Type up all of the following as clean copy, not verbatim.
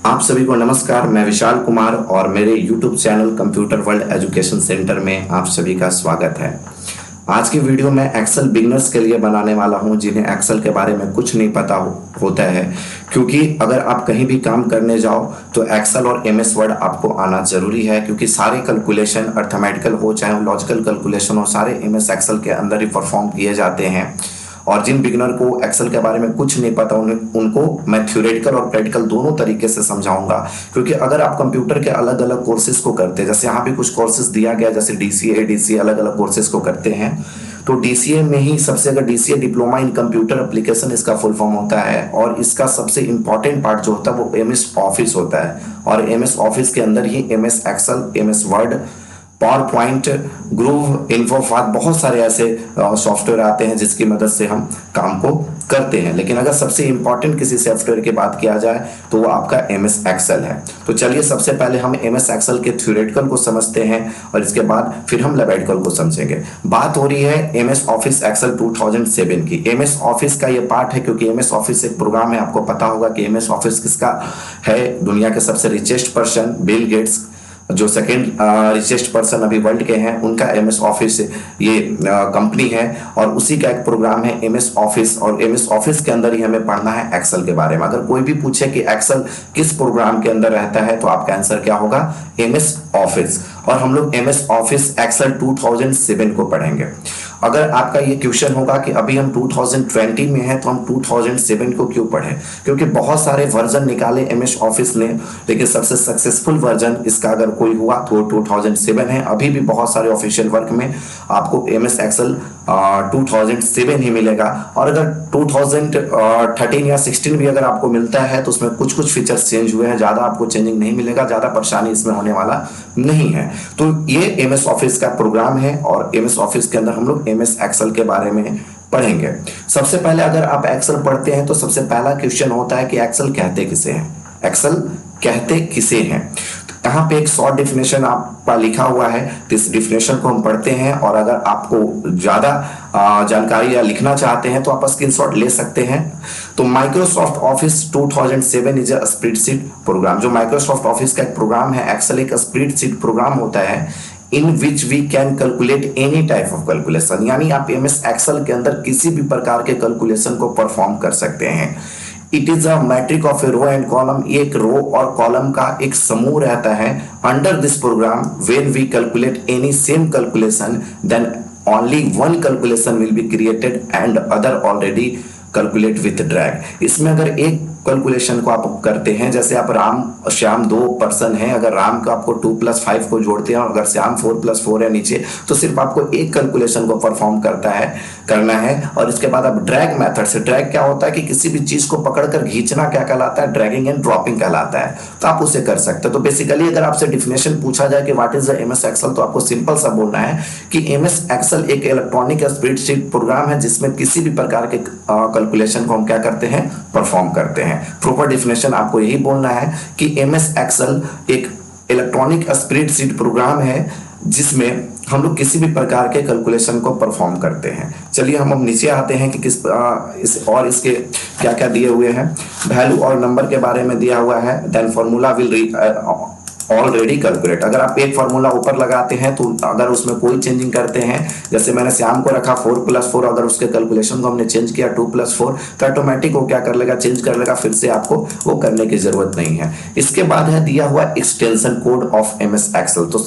आप सभी को नमस्कार। मैं विशाल कुमार और मेरे YouTube channel computer world education centre में आप सभी का स्वागत है। आज की वीडियो मैं एक्सेल बिगनर्स के लिए बनाने वाला हूं, जिन्हें एक्सेल के बारे में कुछ नहीं पता होता है। क्योंकि अगर आप कहीं भी काम करने जाओ तो एक्सेल और एमएस वर्ड आपको आना जरूरी है, क्योंकि सारे कैलकुलेशन अर्थमेटिकल हो चाहे लॉजिकल कैलकुलेशन हो, सारे एमएस एक्सेल के अंदर ही परफॉर्म किए जाते हैं। और जिन बिगनर को एक्सेल के बारे में कुछ नहीं पता उनको मैं थ्योरेटिकल और प्रैक्टिकल दोनों तरीके से समझाऊंगा। क्योंकि अगर आप कंप्यूटर के अलग अलग कोर्सेज को करते हैं, जैसे यहाँ पे कुछ कोर्सेज दिया गया, जैसे डीसीए अलग अलग कोर्सेज को करते हैं, तो डीसीए में ही सबसे, अगर DCA diploma in computer application इसका फुल फॉर्म होता है, और इसका सबसे इंपॉर्टेंट पार्ट जो होता है वो एमएस ऑफिस होता है। और एमएस ऑफिस के अंदर ही MS Excel, MS Word, PowerPoint, Groove, InfoPath, बहुत सारे ऐसे सॉफ्टवेयर आते हैं जिसकी मदद से हम काम को करते हैं। लेकिन अगर सबसे इंपॉर्टेंट किसी सॉफ्टवेयर की बात किया जाए तो वो आपका एमएस एक्सेल है। तो चलिए सबसे पहले हम एमएस एक्सेल के थ्योरेटिकल को समझते हैं और इसके बाद फिर हम लैबोरेटरी को समझेंगे। बात हो रही है एमएस ऑफिस एक्सेल 2007 की। एमएस ऑफिस का ये पार्ट है क्योंकि एमएस ऑफिस एक प्रोग्राम है। आपको पता होगा कि एमएस ऑफिस किसका है? दुनिया के सबसे रिचेस्ट पर्सन बिल गेट्स, जो सेकेंड रिचेस्ट पर्सन अभी वर्ल्ड के हैं, उनका एमएस ऑफिस ये कंपनी है और उसी का एक प्रोग्राम है एमएस ऑफिस। और एमएस ऑफिस के अंदर ही हमें पढ़ना है एक्सेल के बारे में। अगर कोई भी पूछे कि एक्सेल किस प्रोग्राम के अंदर रहता है तो आपका आंसर क्या होगा? MS office. और हम लोग एमएस ऑफिस एक्सेल 2007 को पढ़ेंगे। अगर आपका ये क्वेश्चन होगा कि अभी हम 2020 में हैं तो हम 2007 को क्यों पढ़ें? क्योंकि बहुत सारे वर्जन निकाले एमएस ऑफिस ने, लेकिन सबसे सक्सेसफुल वर्जन इसका अगर कोई हुआ तो 2007 है। अभी भी बहुत सारे ऑफिशियल वर्क में आपको एमएस एक्सेल 2007 ही मिलेगा। और अगर 2013 या 16 भी अगर आपको मिलता है तो उसमें कुछ कुछ फीचर्स चेंज हुए हैं, ज़्यादा आपको चेंजिंग नहीं मिलेगा, ज़्यादा परेशानी इसमें होने वाला नहीं है। तो ये एमएस ऑफिस का प्रोग्राम है और एमएस ऑफिस के अंदर हम लोग एमएस एक्सेल के बारे में पढ़ेंगे। सबसे पहले अगर आप एक्सेल पढ़ते हैं तो सबसे पहला क्वेश्चन होता है कि एक्सेल कहते किसे हैं? एक्सेल कहते किसे हैं? यहाँ पे एक शॉर्ट डिफिनेशन आपका लिखा हुआ है, तो इस डिफिनेशन को हम पढ़ते हैं। और अगर आपको ज्यादा जानकारी या लिखना चाहते हैं तो आप स्क्रीनशॉट ले सकते हैं। तो Microsoft office 2007 is a spreadsheet programme. जो माइक्रोसॉफ्ट ऑफिस का एक प्रोग्राम है, एक्सेल एक स्प्रेडशीट प्रोग्राम होता है in which we can calculate any type of calculation. यानी आप एमएस एक्सेल के अंदर किसी भी प्रकार के कैलकुलेशन को परफॉर्म कर सकते हैं। It is a matrix of a row and column. एक रो और कॉलम का एक समूह रहता है। Under this program when we calculate any same calculation then only one calculation will be created and other already calculate with drag. इसमें अगर एक कैलकुलेशन को आप करते हैं, जैसे आप राम श्याम दो पर्सन हैं, अगर राम का आपको 2+5 को जोड़ते हैं और अगर श्याम 4+4 है नीचे, तो सिर्फ आपको एक कैलकुलेशन को परफॉर्म करना है। और इसके बाद आप ड्रैग मेथड से, ड्रैग क्या होता है कि किसी भी चीज को पकड़कर खींचना क्या कहलाता है? ड्रैगिंग एंड ड्रॉपिंग कहलाता है। तो आप उसे कर सकते हैं। तो बेसिकली अगर आपसे डिफिनेशन पूछा जाए कि what is the MS Excel, तो आपको सिंपल सा बोलना है कि एमएस एक्सेल एक इलेक्ट्रॉनिक स्प्रेडशीट प्रोग्राम है जिसमें किसी भी प्रकार के कैलकुलेशन को हम क्या करते हैं? परफॉर्म करते हैं। प्रॉपर डिफिनेशन आपको यही बोलना है कि एमएस एक्सेल एक इलेक्ट्रॉनिक स्प्रेडशीट प्रोग्राम है जिसमें हम लोग किसी भी प्रकार के कैलकुलेशन को परफॉर्म करते हैं। चलिए हम अब नीचे आते हैं कि इसके क्या क्या दिए हुए हैं। वैल्यू और नंबर के बारे में दिया हुआ है। Then formula will already calculate. अगर आप एक फॉर्मूला ऊपर लगाते हैं तो अगर उसमें कोई चेंजिंग करते हैं, जैसे मैंने श्याम को रखा 4+4, अगर उसके कैलकुलेशन को हमने चेंज किया 2+4, तो ऑटोमेटिक वो क्या कर लेगा? चेंज कर लेगा। फिर से आपको वो करने की जरूरत नहीं है। इसके बाद है दिया हुआ extension code of MS Excel. तो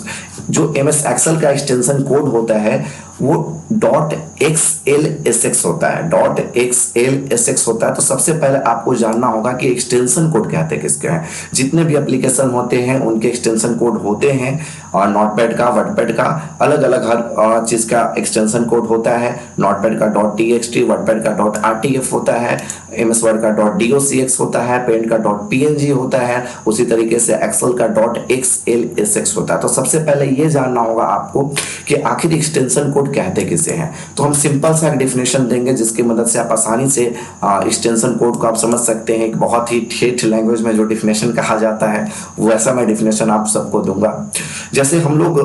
जो एमएस एक्सेल का एक्सटेंशन कोड होता है वो .xlsx होता है। .xlsx होता है। तो सबसे पहले आपको जानना होगा कि एक्सटेंशन कोड कहते किसके हैं। जितने भी एप्लीकेशन होते हैं उनके एक्सटेंशन कोड होते हैं, और नोटपैड का, वर्डपैड का, अलग अलग हर चीज का एक्सटेंशन कोड होता है। नोटपैड का .txt, वर्डपैड का .rtf होता है, एमएस वर्ड का .docx होता है, पेंट का .png होता है, उसी तरीके से एक्सेल का .xlsx होता है। तो सबसे पहले ये जानना होगा आपको कि आखिर एक्सटेंशन कोड कहते किसे हैं। तो हम सिंपल सा एक डिफिनेशन देंगे जिसकी मदद से आप आसानी से एक्सटेंशन कोड को आप समझ सकते हैं। एक बहुत ही ठेठ लैंग्वेज में जो डिफिनेशन कहा जाता है वैसा मैं डिफिनेशन आप सबको दूंगा। जैसे हम लोग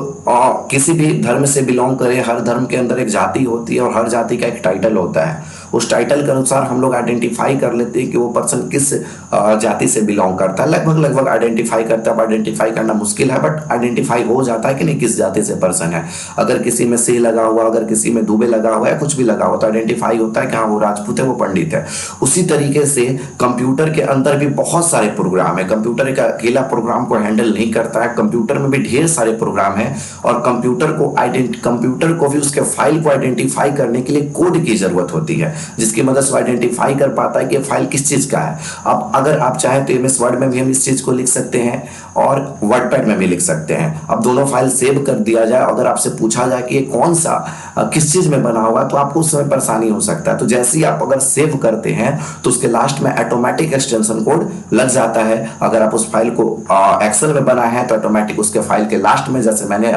किसी भी धर्म से बिलोंग करें, हर धर्म के अंदर एक जाति होती है और हर जाति का एक टाइटल होता है। उस टाइटल के अनुसार हम लोग आइडेंटिफाई कर लेते हैं कि वो पर्सन किस जाति से बिलोंग करता है। लगभग लगभग आइडेंटिफाई करता है, आइडेंटिफाई करना मुश्किल है बट आइडेंटिफाई हो जाता है कि नहीं किस जाति से पर्सन है। अगर किसी में से लगा हुआ, अगर किसी में दुबे लगा हुआ है, कुछ भी लगा हुआ तो आइडेंटिफाई होता है कि हाँ वो राजपूत है, वो पंडित है। उसी तरीके से कंप्यूटर के अंदर भी बहुत सारे प्रोग्राम है। कंप्यूटर एक अकेला प्रोग्राम को हैंडल नहीं करता है, कंप्यूटर में भी ढेर सारे प्रोग्राम है और कंप्यूटर को भी उसके फाइल को आइडेंटिफाई करने के लिए कोड की जरूरत होती है, जिसकी मदद से आइडेंटिफाई कर पाता है कि फाइल किस चीज का है। अब अगर आप चाहें तो एमएस वर्ड में भी हम इस चीज को लिख सकते हैं और वर्डपैड में भी लिख सकते हैं। अब दोनों फाइल सेव कर दिया जाए, अगर आपसे पूछा जाए कि ये कौन सा किस चीज में बना हुआ तो आपको उस समय परेशानी हो सकता है। तो जैसे ही आप अगर सेव करते हैं तो उसके लास्ट में ऑटोमेटिक एक्सटेंशन कोड लग जाता है। अगर आप उस फाइल को एक्सेल में बनाए हैं तो ऑटोमेटिक उसके फाइल के लास्ट में, जैसे मैंने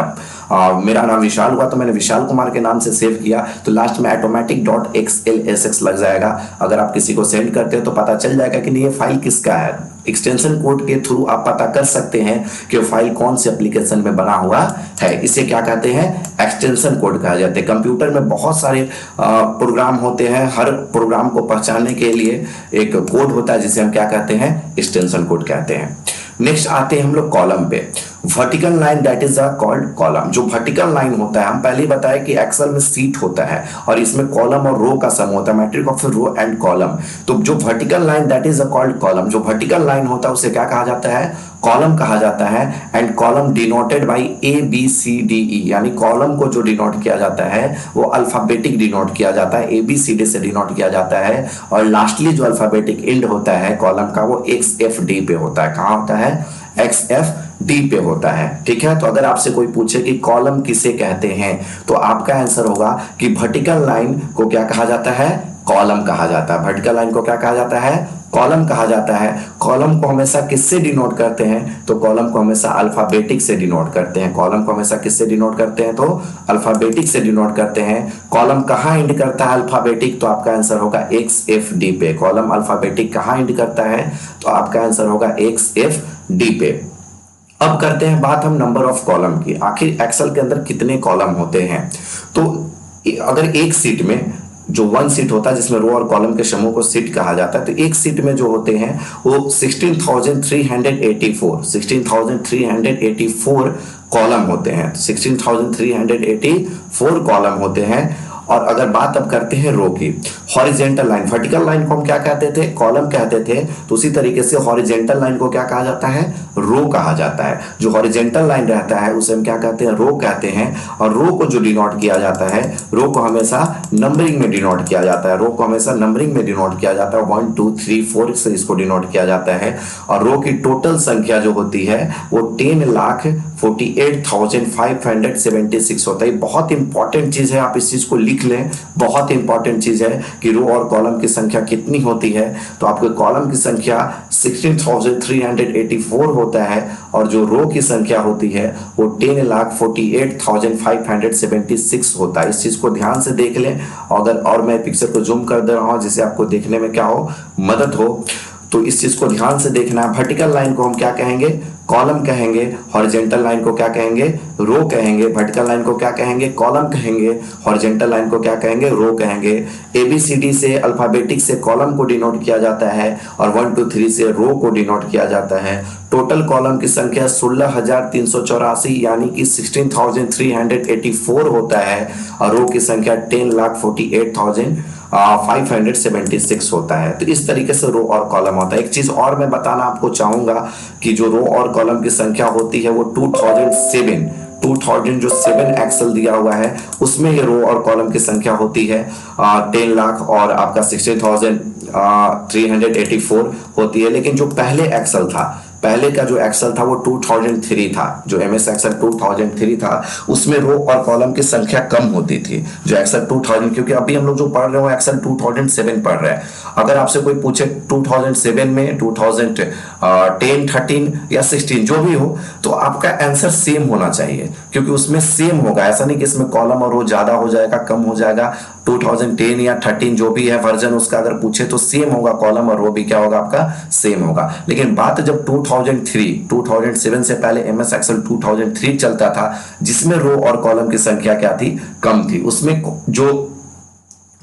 मेरा नाम विशाल हुआ तो मैंने विशाल कुमार के नाम से सेव किया तो लास्ट में ऑटोमेटिक .xlsx लग जाएगा। अगर आप किसी को सेंड करते हैं तो पता चल जाएगा कि नहीं ये फाइल किसका है। एक्सटेंशन कोड के थ्रू आप पता कर सकते हैं कि फाइल कौन से एप्लीकेशन में बना हुआ है। इसे क्या कहते हैं, एक्सटेंशन कोड कहा जाता है। कंप्यूटर में बहुत सारे प्रोग्राम होते हैं, हर प्रोग्राम को पहचानने के लिए एक कोड होता है जिसे हम क्या कहते हैं, एक्सटेंशन कोड कहते हैं। नेक्स्ट आते हैं हम लोग कॉलम पे। Vertical line that is called column. जो वर्टिकल लाइन होता है, हम पहले ही बताए कि एक्सेल में सीट होता है और इसमें कॉलम और रो का सम होता है, matrix of row and column. तो जो vertical line that is called column, जो वर्टिकल लाइन होता है उसे क्या कहा जाता है, कॉलम कहा जाता है। And column denoted by ABCDE, यानी कॉलम को जो डिनोट किया जाता है वो अल्फाबेटिक डिनोट किया जाता है, ABCD से डिनोट किया जाता है। और लास्टली जो अल्फाबेटिक एंड होता है कॉलम का वो XFD पे होता है। कहां होता है, XFD पे होता है। ठीक है, तो अगर आपसे कोई पूछे कि कॉलम किसे कहते हैं तो आपका आंसर होगा कि वर्टिकल लाइन को क्या कहा जाता है, कॉलम कहा जाता है। वर्टिकल लाइन को क्या कहा जाता है, कॉलम कहा जाता है। कॉलम को हमेशा किससे डिनोट करते हैं, तो कॉलम को हमेशा अल्फाबेटिक से डिनोट करते हैं। कॉलम को हमेशा किससे डिनोट करते हैं, तो अल्फाबेटिक से डिनोट करते हैं। कॉलम कहाँ एंड करता है अल्फाबेटिक, तो आपका आंसर होगा XFD पे। कॉलम अल्फाबेटिक कहाँ एंड करता है, तो आपका आंसर होगा XFD पे। अब करते हैं बात हम नंबर ऑफ कॉलम की। आखिर एक्सेल के अंदर कितने कॉलम होते हैं, तो अगर एक सीट में जो वन सीट होता है जिसमें रो और कॉलम के समूह को सीट कहा जाता है, तो एक सीट में जो होते हैं वो 16,384 कॉलम होते हैं। 16,384 कॉलम होते हैं। और अगर बात अब करते हैं रो की, हॉरिजेंटल लाइन, वर्टिकल लाइन को हम क्या कहते थे, कॉलम कहते थे, तो उसी तरीके से हॉरिजेंटल लाइन को क्या कहा जाता है, रो कहा जाता है। जो हॉरिजेंटल लाइन रहता है उसे हम क्या कहते हैं, रो कहते हैं। और रो को जो डिनोट किया जाता है, रो को हमेशा नंबरिंग में डिनोट किया जाता है। रो को हमेशा नंबरिंग में डिनोट किया जाता है, 1 2 3 4 से इसको डिनोट किया जाता है। और रो की टोटल संख्या जो होती है वो 10,48,576 होता है। बहुत इंपॉर्टेंट चीज है, आप इस चीज को लिख लें। बहुत इंपॉर्टेंट चीज है कि रो और कॉलम की संख्या कितनी होती है, तो आपके कॉलम की संख्या 16,384 होता है और जो रो की संख्या होती है वो 10,48,576 होता है। इस चीज को ध्यान से देख लें। और मैं पिक्चर को जूम कर दे रहा हूं जिससे आपको देखने में क्या हो, मदद हो, तो इस चीज को ध्यान से देखना है। वर्टिकल लाइन को हम क्या कहेंगे, कॉलम कहेंगे। हॉरिजेंटल लाइन को क्या कहेंगे, रो कहेंगे। वर्टिकल लाइन को क्या कहेंगे, कॉलम कहेंगे। हॉरिजेंटल लाइन को क्या कहेंगे, रो कहेंगे। ABCD से अल्फाबेटिक से कॉलम को डिनोट किया जाता है और 1 2 3 से रो को डिनोट किया जाता है। टोटल कॉलम की संख्या 16,384 यानी कि 16,384 होता है और रो की संख्या 10,48,576 होता है। तो इस तरीके से रो और कॉलम होता है। एक चीज और मैं बताना आपको चाहूंगा कि जो रो और कॉलम की संख्या होती है वो 2007 जो 7 एक्सेल दिया हुआ है उसमें ये रो और कॉलम की संख्या होती है 10 लाख और आपका 16,384 होती है। लेकिन जो पहले एक्सेल था, पहले का जो एक्सेल था वो 2003 था, जो MS एक्सेल 2003 था, उसमें रो और कॉलम की संख्या कम होती थी। जो एक्सेल 2000, क्योंकि अभी हम लोग जो पढ़ रहे हो एक्सेल 2007 पढ़ रहे हैं। अगर आपसे कोई पूछे 2007 में 2010, 13 या 16 जो भी हो, तो आपका आंसर सेम होना चाहिए, क्योंकि उसमें सेम होगा। ऐसा नहीं कि इसमें कॉलम और रो ज्यादा हो जाएगा, कम हो जाएगा। 2010 या 13 जो भी है वर्जन उसका अगर पूछे तो सेम होगा, कॉलम और रो भी क्या होगा आपका, सेम होगा। लेकिन बात जब 2007 से पहले MS एक्सेल 2003 चलता था, जिसमें रो और कॉलम की संख्या क्या थी, कम थी। उसमें जो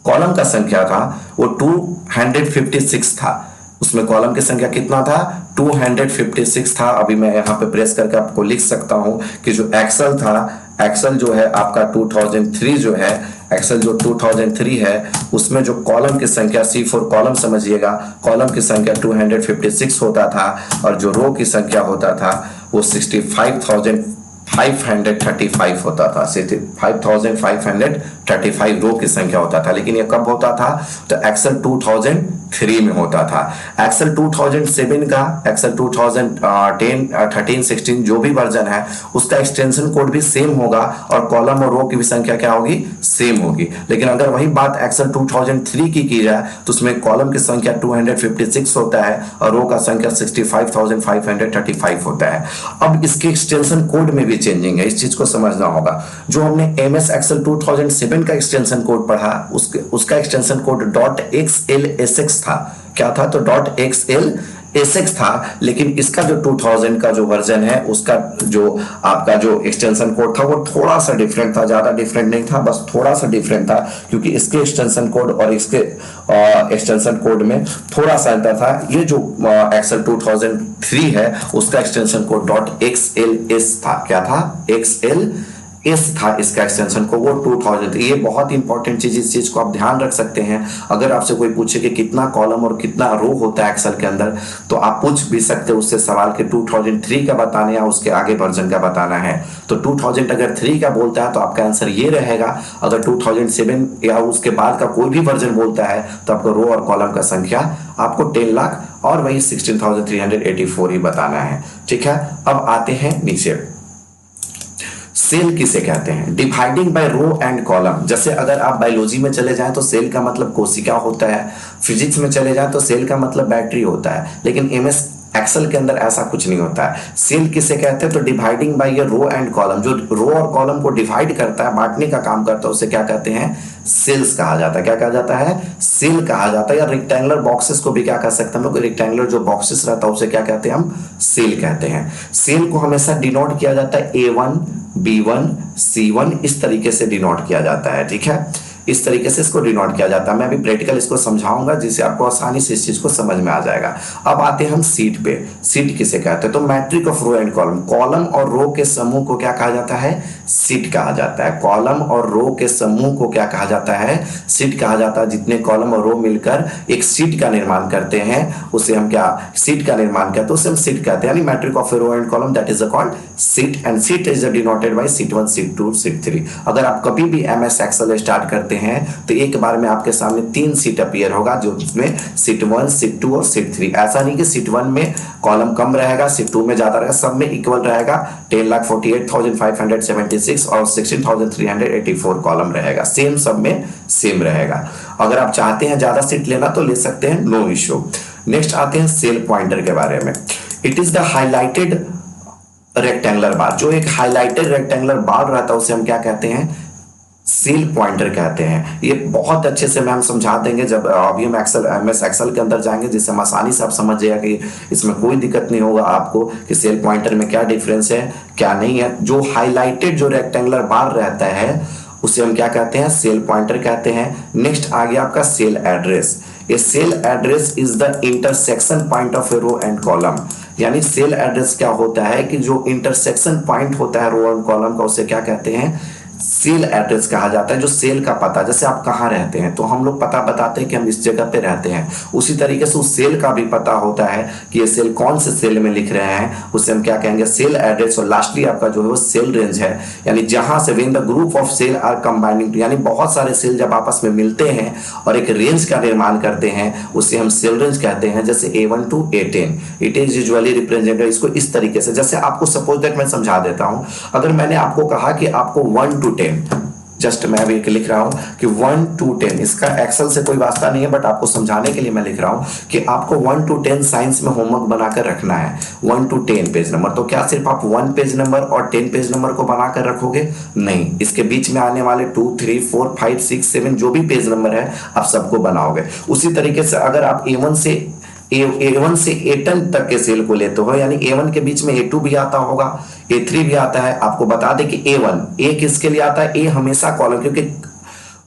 कॉलम का संख्या था वो 256 था। उसमें कॉलम की संख्या कितना था? 256 था। अभी मैं यहाँ पे प्रेस करके आपको लिख सकता हूँ कि जो एक्सेल था, एक्सेल जो है आपका 2003 जो है, एक्सेल जो 2003 है उसमें जो कॉलम की संख्या C4 कॉलम समझिएगा, कॉलम की संख्या 256 होता था और जो रो की संख्या होता था वो 65,535 होता था। 65,535 रो की संख्या होता था। लेकिन ये कब होता था? तो एक्सेल 2003 में होता था। एक्सेल 2007 का, एक्सेल 2010, 13, 16 जो भी वर्जन है उसका एक्सटेंशन कोड भी सेम होगा और कॉलम और रो की भी संख्या क्या होगी? सेम होगी। लेकिन अगर वही बात एक्सेल 2003 की जाए तो उसमें कॉलम की संख्या 256 होता है और रो का संख्या 65,535 होता है। अब इसके एक्सटेंशन कोड में भी चेंजिंग है, इस चीज को समझना होगा। जो हमने MS Excel 2007 का एक्सटेंशन कोड पढ़ा, उसका एक्सटेंशन कोड .xlsx था। क्या था? तो .xlsx था। लेकिन इसका जो 2000 का जो वर्जन है उसका जो आपका जो एक्सटेंशन कोड था वो थोड़ा सा डिफरेंट था, ज्यादा डिफरेंट नहीं था, बस थोड़ा सा डिफरेंट था, क्योंकि इसके एक्सटेंशन कोड और इसके एक्सटेंशन कोड में थोड़ा सा अंतर था। ये जो एक्सेल 2003 है उसका एक्सटेंशन कोड .xls था। क्या था? XLS था इसका एक्सटेंशन को, वो 2000। ये बहुत इंपॉर्टेंट चीज, इस चीज को आप ध्यान रख सकते हैं। अगर आपसे कोई पूछे कि कितना कॉलम और कितना रो होता है एक्सेल के अंदर, तो आप पूछ भी सकते हैं उससे सवाल कि 2003 का बताना या उसके आगे वर्जन का बताना है। तो 2000 अगर 3 का बोलता है तो आपका आंसर ये रहेगा। अगर 2007 या उसके बाद का कोई भी वर्जन बोलता है तो आपको रो और कॉलम का संख्या आपको 10 लाख और वही 16,384 ही बताना है। ठीक है, अब आते हैं नीचे। सेल किसे कहते हैं? Dividing by row and column. जैसे अगर आप बायोलॉजी में चले जाएं तो सेल का मतलब कोशिका होता है, फिजिक्स में चले जाएं तो सेल का मतलब बैटरी होता है, लेकिन MS एक्सेल के अंदर ऐसा कुछ नहीं होता है। सेल किसे कहते हैं? तो डिवाइडिंग बाय ये रो एंड कॉलम, जो रो और कॉलम को डिवाइड करता है, बांटने का काम करता है, उसे क्या कहते हैं? सेल्स कहा जाता है। क्या कहा जाता है? सेल कहा जाता है। या रेक्टेंगुलर बॉक्सेस को भी क्या कह सकते हैं हम लोग? रेक्टेंगुलर जो बॉक्सेस रहता है उसे क्या कहते हैं? हम सेल कहते हैं। सेल को हमेशा डिनोट किया जाता है A1, B1, C1 इस तरीके से डिनोट किया जाता है। ठीक है, इस तरीके से इसको डिनोट किया जाता है। मैं अभी प्रैक्टिकल इसको समझाऊंगा जिससे आपको आसानी से इस चीज को समझ में आ जाएगा। अब आते हैं हम सीट पे। सीट किसे कहते हैं? तो matrix of row and column, column और रो के समूह को क्या कहा जाता है? सीट कहा जाता है। कॉलम और रो के समूह को क्या कहा जाता है? सीट कहा जाता है। जितने कॉलम और रो मिलकर एक सीट का निर्माण करते हैं उसे हम क्या? सीट का निर्माण करते हैं उसे हम सीट कहते हैं। यानी matrix of row and column that is called sheet, and sheet is denoted by sheet 1, sheet 2, sheet 3। अगर आप कभी भी MS एक्सेल स्टार्ट करते हैं तो एक बार में आपके सामने 3 सीट अपीयर होगा, जो उसमें सीट 1, सीट 2 और सीट 3। ऐसा नहीं कि सीट 1 में कॉलम कम रहेगा, सीट 2 में ज्यादा रहेगा, सब में इक्वल रहेगा। 10,48,576 और 16,384 कॉलम रहेगा, सेम, सब में सेम रहेगा। अगर आप चाहते हैं ज्यादा सीट लेना तो ले सकते हैं, नो इश्यू। नेक्स्ट आते हैं सेल पॉइंटर के बारे में। It is the highlighted rectangular bar. जो एक हाईलाइटेड रेक्टेंगुलर बार रहता है उसे हम क्या कहते हैं? सेल पॉइंटर कहते हैं। ये बहुत अच्छे से मैम समझा देंगे जब अभी हम MS एक्सेल के अंदर जाएंगे, जिससे हम आसानी से आप समझ जाएगा कि इसमें कोई दिक्कत नहीं होगा आपको कि सेल पॉइंटर में क्या डिफरेंस है क्या नहीं है। जो हाईलाइटेड जो रेक्टेंगुलर बार रहता है उसे हम क्या कहते हैं? सेल पॉइंटर कहते हैं। नेक्स्ट आ गया आपका cell address. A cell address is the intersection point of a row and column. यानी सेल एड्रेस क्या होता है कि जो इंटरसेक्शन पॉइंट होता है रो एंड कॉलम का, उसे क्या कहते हैं? सेल एड्रेस कहा जाता है। जो सेल का पता, जैसे आप कहाँ रहते हैं तो हम लोग पता बताते हैं कि हम इस जगह पे रहते हैं, उसी तरीके से उस सेल का भी पता होता है कि ये सेल कौन से सेल में लिख रहे हैं, उसे हम क्या कहेंगे? Cell address. और लास्टली आपका जो है वो सेल रेंज है, यानी जहां से when the group of cell are combining, यानी बहुत सारे सेल जब आपस में मिलते हैं और एक रेंज का निर्माण करते हैं उसे हम सेल रेंज कहते हैं। जैसे A1 to A10 it is usually represented इसको इस तरीके से। जैसे आपको सपोज दैट मैं समझा देता हूं, अगर मैंने आपको कहा कि आपको 1 to 10, जस्ट मैं अभी लिख रहा हूं कि 1 to 10, इसका एक्सेल से कोई वास्ता नहीं है बट आपको समझाने के लिए मैं लिख रहा हूं कि आपको 1 to 10 साइंस में होमवर्क बनाकर रखना है। 1 to 10 पेज नंबर। तो क्या सिर्फ आप 1 पेज नंबर और 10 पेज नंबर को बनाकर रखोगे? नहीं, इसके बीच में आने वाले 2, 3, 4, 5, 6, 7 जो भी पेज नंबर है आप सबको बनाओगे। उसी तरीके से अगर आप A1 से A10 तक के सेल को लेते हो, यानी A1 के बीच में A2 भी आता होगा, A3 भी आता है। आपको बता दें कि A1 A किसके लिए आता है? A हमेशा कॉलम, क्योंकि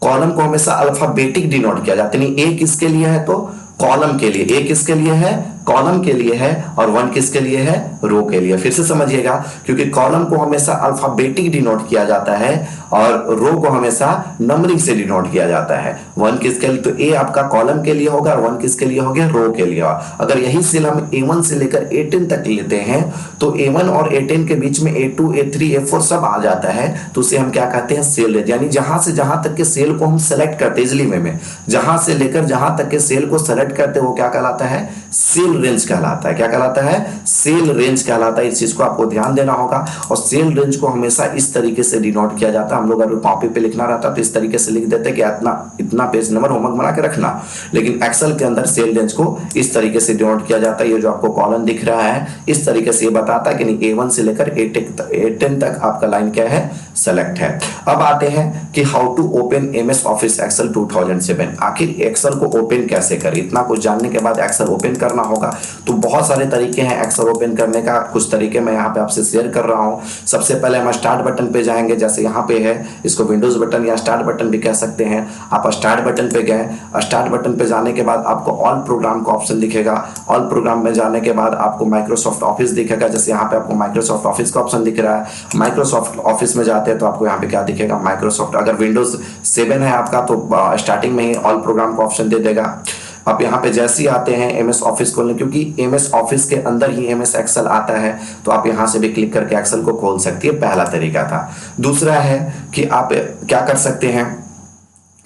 कॉलम को हमेशा अल्फाबेटिक डिनोट किया जाता है, यानी ए किसके लिए है तो कॉलम के लिए, ए किसके लिए है कॉलम के लिए है, और 1 किसके लिए है रो के लिए। फिर से समझिएगा, क्योंकि कॉलम को हमेशा अल्फाबेटिक डिनोट किया जाता है और रो को हमेशा नंबरिंग से डिनोट किया जाता है। 1 किसके लिए, तो ए आपका कॉलम के लिए होगा और 1 किसके लिए हो गया रो के लिए होगा। अगर यही सेल हम A1 से लेकर A10 तक लेते हैं तो A1 और A10 के बीच में A2 A3 A4 सब आ जाता है, तो उसे हम क्या कहते हैं सेल रेंज, यानी जहां से जहां तक के सेल को हम सेलेक्ट करते हैं इजली वे में, जहां से लेकर जहां तक के सेल को सेलेक्ट करते हैं वो क्या कहलाता है सेल रेंज कहलाता है। क्या कहलाता है सेल रेंज कहलाता है। इस चीज को आपको ध्यान देना होगा। और सेल रेंज को हमेशा इस तरीके से डिनोट किया जाता है। हम लोग अगर कॉपी पे लिखना रहता तो इस तरीके से लिख देते कि इतना इतना पेज नंबर होमवर्क बना के रखना, लेकिन एक्सेल के अंदर सेल रेंज को इस तरीके से डिनोट किया जाता है। ये जो आपको कॉलम दिख रहा है इस तरीके से ये बताता है कि नहीं A1 से लेकर A10 तक आपका लाइन क्या है सेलेक्ट है। अब आते हैं कि how to open MS office Excel 2007। आखिर एक्सेल को ओपन कैसे करें, इतना कुछ जानने के बाद एक्सेल ओपन करना होगा। तो बहुत सारे तरीके हैं एक्सेल ओपन करने का, कुछ तरीके मैं यहाँ पे आपसे शेयर कर रहा हूँ। सबसे पहले हम स्टार्ट बटन पे जाएंगे, जैसे यहाँ पे है, इसको विंडोज बटन या स्टार्ट बटन भी कह सकते हैं। आप स्टार्ट बटन पे गए, स्टार्ट बटन पे जाने के बाद आपको ऑल प्रोग्राम का ऑप्शन दिखेगा। ऑल प्रोग्राम में जाने के बाद आपको माइक्रोसॉफ्ट ऑफिस दिखेगा, जैसे यहाँ पे आपको माइक्रोसॉफ्ट ऑफिस का ऑप्शन दिख रहा है। माइक्रोसॉफ्ट ऑफिस में जाते हैं तो आपको यहाँ पे क्या दिखेगा माइक्रोसॉफ्ट। अगर विंडोज 7 है आपका तो स्टार्टिंग में ही ऑल प्रोग्राम का ऑप्शन दे देगा। अब यहाँ पे जैसे ही आते हैं MS ऑफिस खोलने, क्योंकि MS ऑफिस के अंदर ही MS एक्सेल आता है, तो आप यहाँ से भी क्लिक करके एक्सेल को खोल सकती है। पहला तरीका था। दूसरा है कि आप क्या कर सकते हैं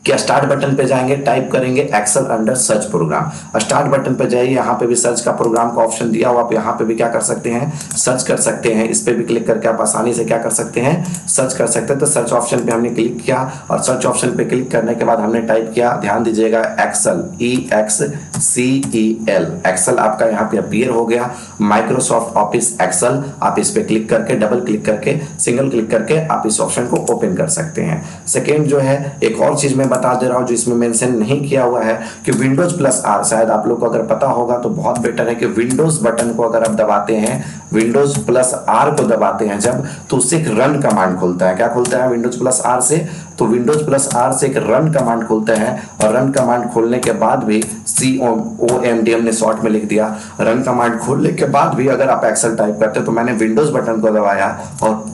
कि स्टार्ट बटन पे जाएंगे, टाइप करेंगे Excel under search program. Start button पे जाइए, यहाँ पे भी सर्च का प्रोग्राम का ऑप्शन दिया हुआ, आप यहाँ पे भी क्या कर सकते हैं सर्च कर सकते हैं। इस पे भी क्लिक करके आप आसानी से क्या कर सकते हैं सर्च कर सकते हैं। तो सर्च ऑप्शन पे हमने क्लिक किया और सर्च ऑप्शन पे क्लिक करने के बाद हमने टाइप किया, ध्यान दीजिएगा एक्सेल EXCEL, एक्सेल आपका यहाँ पे अपीयर हो गया। माइक्रोसॉफ्ट ऑफिस एक्सेल, आप इस पे क्लिक करके डबल क्लिक करके सिंगल क्लिक करके आप इस ऑप्शन को ओपन कर सकते हैं। सेकेंड जो है एक और चीज में बता दे रहा हूं जो इसमें मेंशन नहीं किया हुआ है कि विंडोज प्लस आर, शायद आप लोग को अगर पता होगा तो बहुत बेटर है कि विंडोज बटन को अगर आप दबाते हैं, विंडोज प्लस आर को दबाते हैं जब, तो उससे एक रन कमांड खुलता है। क्या खुलता है विंडोज प्लस आर से, तो विंडोज प्लस आर से एक रन कमांड खुलता है। और रन कमांड खोलने के बाद भी COMD हमने शॉर्ट में लिख दिया। रन कमांड खोलने के बाद भी अगर आप एक्सेल टाइप करते तो मैंने विंडोज बटन को दबाया और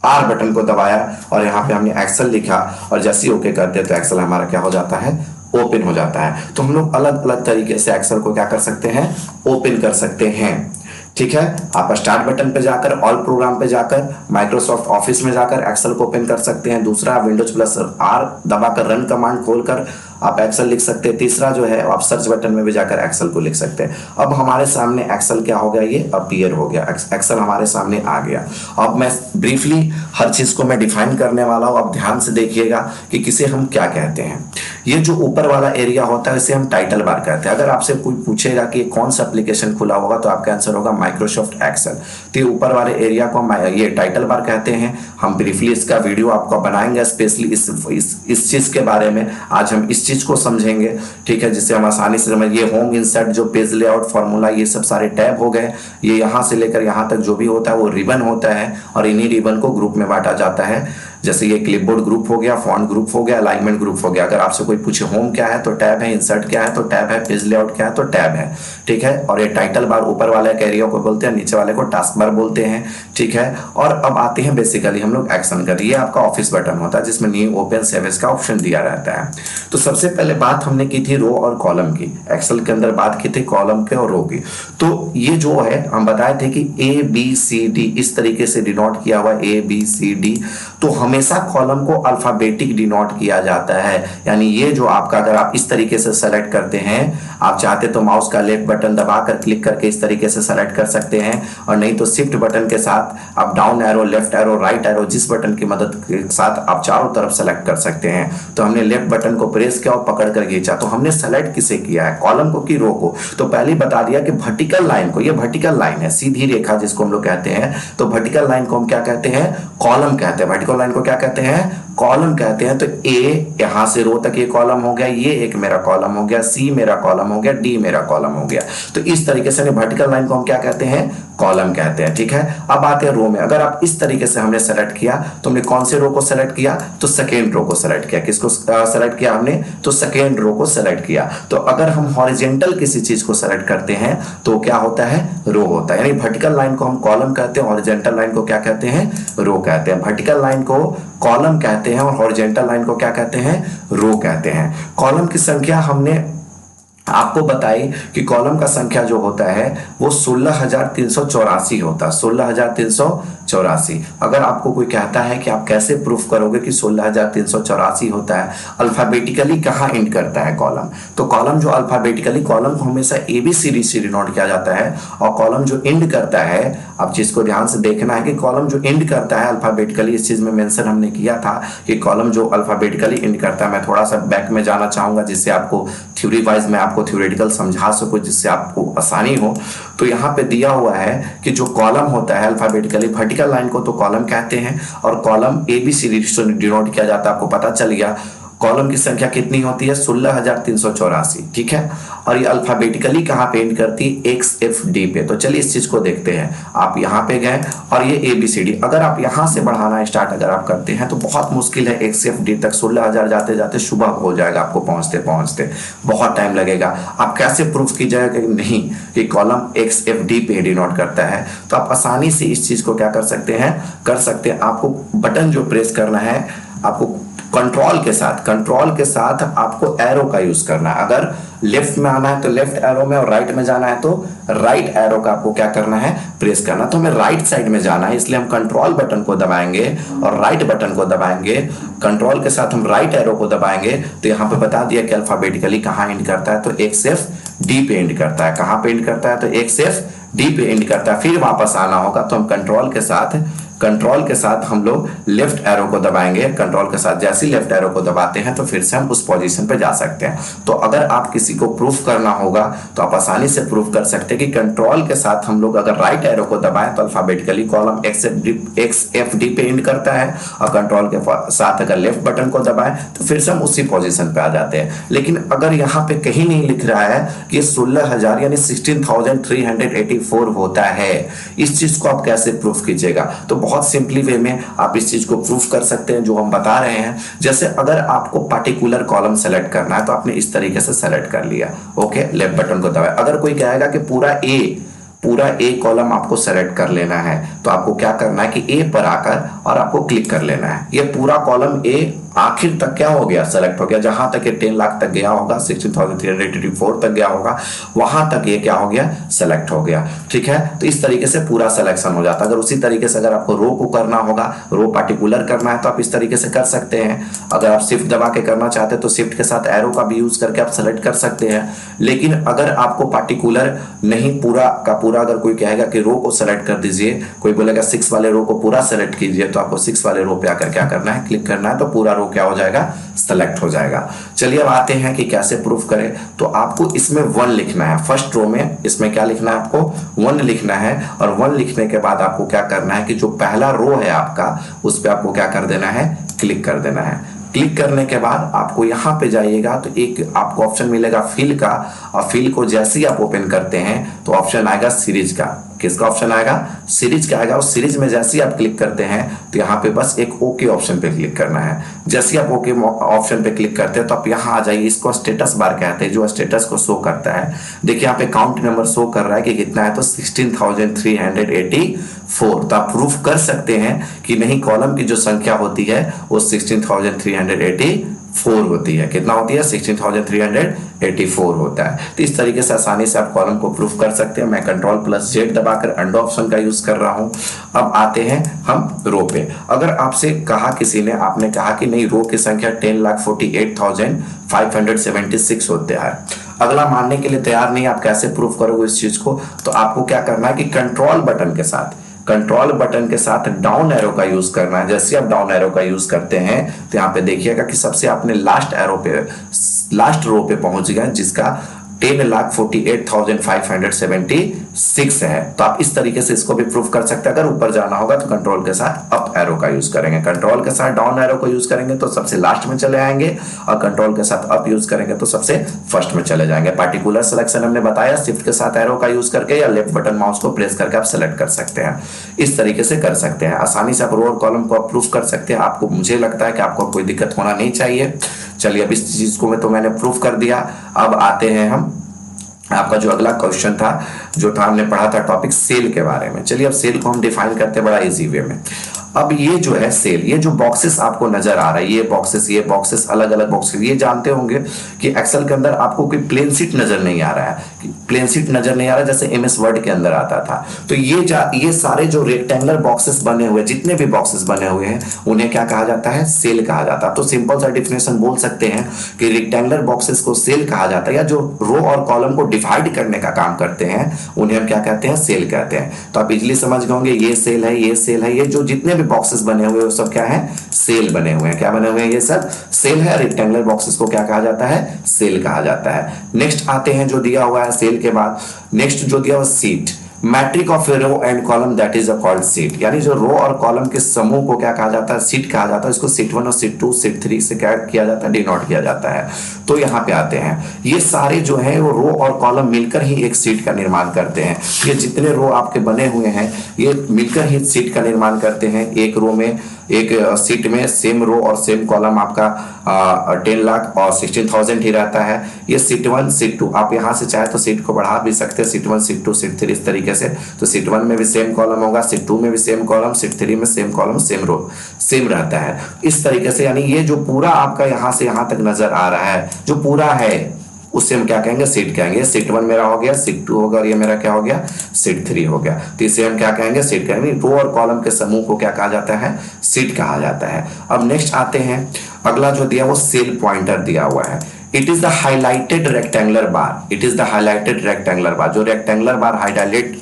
R बटन को दबाया और यहाँ पे हमने एक्सेल लिखा और जैसे ही ओके करते तो एक्सेल हमारा क्या हो जाता है ओपन हो जाता है। तो हम लोग अलग अलग तरीके से एक्सेल को क्या कर सकते हैं ओपन कर सकते हैं। ठीक है, आप स्टार्ट बटन पे जाकर ऑल प्रोग्राम पे जाकर माइक्रोसॉफ्ट ऑफिस में जाकर एक्सेल को ओपन कर सकते हैं। दूसरा विंडोज प्लस R दबाकर रन कमांड खोलकर आप एक्सेल लिख सकते हैं। तीसरा जो है आप सर्च बटन में भी जाकर एक्सेल को लिख सकते हैं। अब हमारे सामने एक्सेल क्या हो गया, ये अपीयर हो गया, एक्सेल हमारे सामने आ गया। अब मैं ब्रीफली हर चीज को मैं डिफाइन करने वाला हूं। अब ध्यान से देखिएगा कि किसे हम क्या कहते हैं। ये जो ऊपर वाला एरिया होता है इसे हम टाइटल बार कहते हैं। अगर आपसे कोई पूछेगा कि कौन सा एप्लीकेशन खुला होगा तो आपका आंसर होगा माइक्रोसॉफ्ट एक्सेल। तो ये ऊपर वाले एरिया को ये टाइटल बार कहते हैं। हम ब्रीफली इसका वीडियो आपको बनाएंगे स्पेशली इस चीज के बारे में। आज हम इस चीज को समझेंगे, ठीक है, जिससे हम आसानी से समझ। ये होम इंसर्ट जो पेज लेआउट फार्मूला ये सब सारे टैब हो गए। ये यहाँ से लेकर यहाँ तक जो भी होता है वो रिबन होता है और इन्हीं रिबन को ग्रुप में बांटा जाता है। जैसे ये क्लिपबोर्ड ग्रुप हो गया, फॉन्ट ग्रुप हो गया, अलाइनमेंट ग्रुप हो गया। अगर आपसे कोई पूछे होम क्या है तो टैब है, इंसर्ट क्या है तो टैब है, पेज लेआउट क्या है तो टैब है। ठीक है, और ये टाइटल बार ऊपर वाले एरिया को बोलते हैं, नीचे वाले को टास्क बार बोलते हैं। ठीक है, और अब आते हैं बेसिकली हम लोग एक्शन कर। ये आपका ऑफिस बटन होता है जिसमें न्यू ओपन सेव का ऑप्शन दिया रहता है। तो सबसे पहले बात हमने की थी रो और कॉलम की। एक्सेल के अंदर बात की थी कॉलम के और रो की। तो ये जो है हम बताए थे कि ABCD इस तरीके से डिनोट किया हुआ ABCD। तो हमेशा कॉलम को अल्फाबेटिक डिनोट किया जाता है। यानी ये जो आपका अगर आप इस तरीके से सेलेक्ट करते हैं, आप चाहते तो माउस का लेफ्ट बटन दबाकर क्लिक करके इस तरीके से सेलेक्ट कर सकते हैं, और नहीं तो शिफ्ट बटन के साथ आप down arrow, left arrow, right arrow जिस बटन की मदद के साथ आप चारों तरफ सेलेक्ट कर सकते हैं। तो हमने लेफ्ट बटन को प्रेस किया और पकड़ कर खींचा। तो हमने सेलेक्ट किसे किया है, कॉलम को कि रो को? तो पहले बता दिया कि वर्टिकल लाइन को, ये वर्टिकल लाइन है, सीधी रेखा जिसको हम लोग कहते हैं। तो वर्टिकल लाइन को हम क्या कहते हैं, कॉलम कहते हैं। वर्टिकल लाइन को क्या कहते हैं, कॉलम कहते हैं। तो ए यहां से रो तक ये कॉलम हो गया, ये एक मेरा कॉलम हो गया, सी मेरा कॉलम हो गया, डी मेरा कॉलम हो गया। तो इस तरीके से वर्टिकल लाइन को हम क्या कहते हैं, कॉलम कहते हैं। ठीक है, अब आते हैं रो में। अगर आप इस तरीके से हमने सेलेक्ट किया तो हमने कौन से रो को सेलेक्ट किया, तो सेकेंड रो को सेलेक्ट किया। किसको सेलेक्ट किया हमने, तो सेकेंड रो को सेलेक्ट किया। तो अगर हम हॉरिजेंटल किसी चीज को सेलेक्ट करते हैं तो क्या होता है, रो होता है। यानी वर्टिकल लाइन को हम कॉलम कहते हैं, हॉरिजेंटल लाइन को क्या कहते हैं, रो कहते हैं। वर्टिकल लाइन को कॉलम कहते हैं और हॉरिजेंटल लाइन को क्या कहते हैं, रो कहते हैं। कॉलम की संख्या हमने आपको बताई कि कॉलम का संख्या जो होता है वो 16,384 होता है, 16,384। अगर आपको कोई कहता है कि आप कैसे प्रूफ करोगे कि 16,384 होता है, अल्फाबेटिकली कहाँ एंड करता है कॉलम, तो कॉलम जो अल्फाबेटिकली, कॉलम को हमेशा ABCD से डिनोट किया जाता है, और कॉलम जो एंड करता है, अब चीज को ध्यान से देखना है कि कॉलम जो एंड करता है अल्फाबेटिकली, इस चीज में मेंशन हमने किया था कि कॉलम जो अल्फाबेटिकली एंड करता है। मैं थोड़ा सा बैक में जाना चाहूंगा जिससे आपको थ्योरी वाइज मैं आपको थ्योरेटिकल समझा सकूं, जिससे आपको आसानी हो। तो यहाँ पे दिया हुआ है कि जो कॉलम होता है अल्फाबेटिकली, वर्टिकल लाइन को तो कॉलम कहते हैं और कॉलम ABCD से डिनोट किया जाता है। आपको पता चल गया कॉलम की संख्या कितनी होती है, 16,384। ठीक है, और ये अल्फाबेटिकली कहाँ पे एंड करती है, XFD पे। तो चलिए इस चीज को देखते हैं। आप यहाँ पे गए और ये ABCD, अगर आप यहाँ से बढ़ाना स्टार्ट अगर आप करते हैं तो बहुत मुश्किल है XFD तक, 16,000 जाते जाते सुबह हो जाएगा, आपको पहुंचते पहुंचते बहुत टाइम लगेगा। आप कैसे प्रूफ कीजिएगा कि नहीं कि कॉलम XFD पे डिनोट करता है, तो आप आसानी से इस चीज को क्या कर सकते हैं, आपको बटन जो प्रेस करना है, आपको कंट्रोल के साथ आपको एरो का यूज करना है। अगर लेफ्ट में आना है तो लेफ्ट एरो में, और राइट में जाना है तो राइट एरो का आपको क्या करना है, प्रेस करना। तो हमें राइट साइड में जाना है, इसलिए हम कंट्रोल बटन को दबाएंगे और राइट बटन को दबाएंगे। कंट्रोल के साथ हम राइट एरो को दबाएंगे तो यहाँ पे बता दिया कि अल्फाबेटिकली कहाँ एंड करता है, तो XFD पे एंड करता है। कहाँ पे एंड करता है, तो XFD पे एंड करता है। फिर वापस आना होगा तो हम कंट्रोल के साथ हम लोग लेफ्ट एरो को दबाएंगे। कंट्रोल के साथ जैसे ही लेफ्ट एरो को दबाते हैं तो फिर से हम उस पोजीशन पे जा सकते हैं। तो अगर आप किसी को प्रूफ करना होगा तो आप आसानी से प्रूफ कर सकते हैं कि कंट्रोल के साथ हम लोग अगर राइट एरो को दबाएं तो अल्फाबेटिकली कॉलम XFD पे एंड करता है, और कंट्रोल के साथ अगर लेफ्ट बटन को दबाएं तो फिर से हम उसी पोजीशन पे आ जाते हैं। लेकिन अगर यहाँ पे कहीं नहीं लिख रहा है कि 16,000 यानी 16,384 होता है, इस चीज को आप कैसे प्रूफ कीजिएगा, तो बहुत सिंपली वे में आप इस चीज को प्रूफ कर सकते हैं जो हम बता रहे हैं। जैसे अगर आपको पार्टिकुलर कॉलम सेलेक्ट करना है तो आपने इस तरीके से सेलेक्ट कर लिया, ओके, लेफ्ट बटन को दबाया। अगर कोई कहेगा कि पूरा ए कॉलम आपको सेलेक्ट कर लेना है तो आपको क्या करना है कि ए पर आकर और आपको क्लिक कर लेना है। ये पूरा कॉलम ए आखिर तक क्या हो गया, सेलेक्ट हो गया। जहां तक ये 10 लाख तक गया होगा, 16,384 तक गया होगा, वहां तक ये क्या हो गया, सेलेक्ट हो गया। ठीक है, तो इस तरीके से पूरा सिलेक्शन हो जाता है। अगर उसी तरीके से अगर आपको रो को करना होगा, रो पार्टिकुलर करना है तो आप इस तरीके से कर सकते हैं। अगर आप शिफ्ट दबा के करना चाहते हैं तो शिफ्ट के साथ एरो का भी यूज करके आप सेलेक्ट कर सकते हैं। लेकिन अगर आपको पार्टिकुलर नहीं, पूरा का पूरा, अगर कोई कहेगा कि रो को सेलेक्ट कर दीजिए, कोई बोलेगा 6 वाले रो को पूरा सेलेक्ट कीजिए, तो आपको 6 वाले रो पे आकर क्या करना है, क्लिक करना है, तो पूरा क्या हो जाएगा, सेलेक्ट हो जाएगा। चलिए अब आते हैं कि कैसे प्रूफ करें। तो आपको इसमें 1 लिखना है, फर्स्ट रो में इसमें क्या लिखना है, आपको 1 लिखना है। और 1 लिखने के बाद आपको क्या करना है कि जो पहला रो है आपका, उस पर आपको क्या कर देना है, क्लिक कर देना है। क्लिक करने के बाद आपको यहाँ पे जाइएगा तो एक आपको ऑप्शन मिलेगा फिल का, और फिल को जैसे ही आप ओपन करते हैं तो ऑप्शन आएगा सीरीज का। किसका ऑप्शन आएगा, सीरीज का आएगा। और सीरीज में जैसे ही आप क्लिक करते हैं तो यहाँ पे बस एक ओके ऑप्शन पे क्लिक करना है। जैसे ही आप ओके ऑप्शन पे क्लिक करते हैं तो आप यहाँ आ जाइए, इसको स्टेटस बार कहते हैं, जो स्टेटस को शो करता है। देखिए यहाँ पे काउंट नंबर शो कर रहा है कि कितना है, तो 16,384। तो आप प्रूफ कर सकते हैं कि नहीं, कॉलम की जो संख्या होती है वो 16,384 होती है। कितना होती है, 16,384 होता है। तो इस तरीके से आसानी से आप कॉलम को प्रूफ कर सकते हैं। मैं Ctrl+Z दबाकर अंडू ऑप्शन का यूज कर रहा हूं। अब आते हैं हम रो पे। अगर आपसे कहा किसी ने, आपने कहा कि नहीं, रो की संख्या 10,48,576 होते हैं, अगला मानने के लिए तैयार नहीं, आप कैसे प्रूफ करोगे इस चीज को, तो आपको क्या करना है कि कंट्रोल बटन के साथ डाउन एरो का यूज करना है। जैसे आप डाउन एरो का यूज करते हैं तो यहाँ पे देखिएगा कि सबसे आपने लास्ट रो पे पहुंच गए, जिसका 10,48,576 है। तो आप इस तरीके से इसको भी प्रूफ कर सकते हैं। अगर ऊपर जाना होगा तो कंट्रोल के साथ अप एरो का यूज करेंगे, कंट्रोल के साथ डाउन एरो को यूज करेंगे तो सबसे लास्ट में चले आएंगे, और कंट्रोल के साथ अप यूज करेंगे तो सबसे फर्स्ट में चले जाएंगे। पार्टिकुलर सिलेक्शन हमने बताया, शिफ्ट के साथ एरो का यूज करके या लेफ्ट बटन माउस को प्रेस करके आप सेलेक्ट कर सकते हैं। इस तरीके से कर सकते हैं, आसानी से आप रो और कॉलम को प्रूफ कर सकते हैं। आपको, मुझे लगता है कि आपको कोई दिक्कत होना नहीं चाहिए। चलिए, अब इस चीज को मैंने प्रूफ कर दिया। अब आते हैं हम, आपका जो अगला क्वेश्चन था, जो था हमने पढ़ा था टॉपिक सेल के बारे में। चलिए अब सेल को हम डिफाइन करते हैं बड़ा इजी वे में। अब ये जो है सेल, ये जो बॉक्सेस आपको नजर आ रहा है, ये बॉक्सेस अलग अलग बॉक्सेस, ये जानते होंगे कि एक्सेल के अंदर आपको कोई प्लेन सीट नजर नहीं आ रहा है, प्लेन सीट नजर नहीं आ रहा है जैसे एमएस वर्ड के अंदर आता था। तो ये सारे जो रेक्टेंगुलर बॉक्सेस बने हुए, जितने भी बॉक्सेस बने हुए हैं, उन्हें क्या कहा जाता है? सेल कहा जाता है। तो सिंपल सा डिफिनेशन बोल सकते हैं कि रेक्टेंगुलर बॉक्सेस को सेल कहा जाता है, या जो रो और कॉलम को डिवाइड करने का काम करते हैं उन्हें हम क्या कहते हैं? सेल कहते हैं। तो आप इजीली समझ गए होंगे, ये सेल है, ये सेल है, ये जो जितने भी बॉक्सेस बने हुए हैं वो सब क्या है? सेल बने हुए हैं। क्या बने हुए हैं? ये सब सेल है। रेक्टेंगुलर बॉक्सेस को क्या कहा जाता है? सेल कहा जाता है। नेक्स्ट आते हैं, जो दिया हुआ है सेल के बाद नेक्स्ट जो दिया हुआ sheet, matrix of a row and column that is called sheet. यानी जो रो और कॉलम के समूह को क्या कहा जाता है? सीट कहा जाता है। इसको सीट 1 और सीट 2 सीट 3 से क्या किया जाता है? डिनोट किया जाता है। तो यहाँ पे आते हैं, ये सारे जो है वो रो और कॉलम मिलकर ही एक सीट का निर्माण करते हैं। ये जितने रो आपके बने हुए हैं ये मिलकर ही सीट का निर्माण करते हैं। एक रो में, एक सीट में सेम रो और सेम कॉलम आपका 10,16,000 ही रहता है। ये सीट 1 सीट 2, आप यहाँ से चाहे तो सीट को बढ़ा भी सकते हैं, सीट 1 सीट 2 सीट 3 इस तरीके से। तो सीट 1 में भी सेम कॉलम होगा, सीट 2 में भी सेम कॉलम, सीट 3 में same column, same row, same रहता है इस तरीके से। यानी ये जो पूरा आपका यहाँ से यहाँ तक नजर आ रहा है, जो पूरा है उससे हम क्या कहेंगे? सीट कहेंगे। सीट 1 मेरा हो गया, सीट 2 होगा, और ये मेरा क्या हो गया? सीट 3 हो गया। तो इसे हम क्या कहेंगे? सीट कहेंगे। रो और कॉलम के समूह को क्या कहा जाता है? सीट कहा जाता है। अब नेक्स्ट आते हैं, अगला जो दिया वो सेल पॉइंटर दिया हुआ है। It is the highlighted rectangular bar. It is the highlighted rectangular bar. जो रेक्टेंगुलर बार